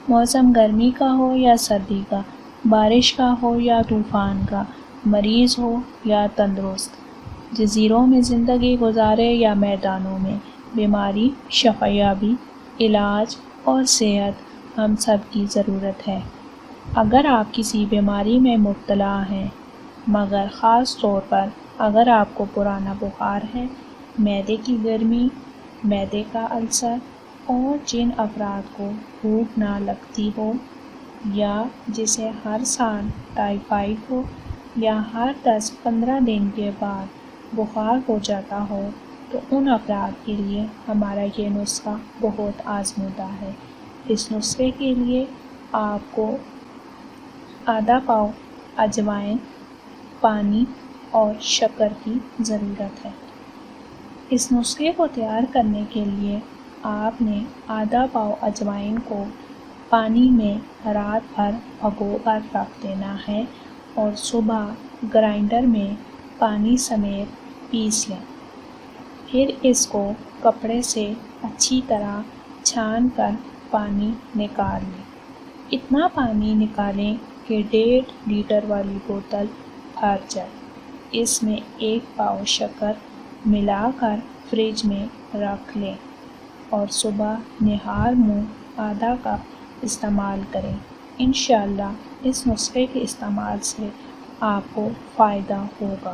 موسم گرمی کا ہو یا سردی کا، بارش کا ہو یا طوفان کا، مریض ہو یا تندرست، جزیروں میں زندگی گزارے یا میدانوں میں، بیماری، شفایابی، علاج اور صحت ہم سب کی ضرورت ہے۔ اگر آپ کسی بیماری میں مبتلا ہیں، مگر خاص طور پر اگر آپ کو پرانا بخار ہے، معدے کی گرمی، معدے کا السر، اور جن افراد کو بھوک نہ لگتی ہو، یا جسے ہر سال ٹائیفائیڈ ہو، یا ہر 10-15 دن کے بعد بخار ہو جاتا ہو، تو ان افراد کے لیے ہمارا یہ نسخہ بہت آزمودہ ہے۔ اس نسخے کے لیے آپ کو آدھا پاؤ اجوائن، پانی اور شکر کی ضرورت ہے۔ اس نسخے کو تیار کرنے کے لیے آپ نے آدھا پاؤ اجوائن کو پانی میں رات بھر بھگو کر رکھ دینا ہے اور صبح گرائنڈر میں پانی سمیت پیس لیں۔ پھر اس کو کپڑے سے اچھی طرح چھان کر پانی نکال لیں۔ اتنا پانی نکالیں کہ 1.5 لیٹر والی بوتل بھر جائے۔ اس میں 1 پاؤ شکر ملا کر فریج میں رکھ لیں اور صبح نہار منہ آدھا کپ استعمال کریں۔ انشاءاللہ اس نسخے کے استعمال سے آپ کو فائدہ ہوگا۔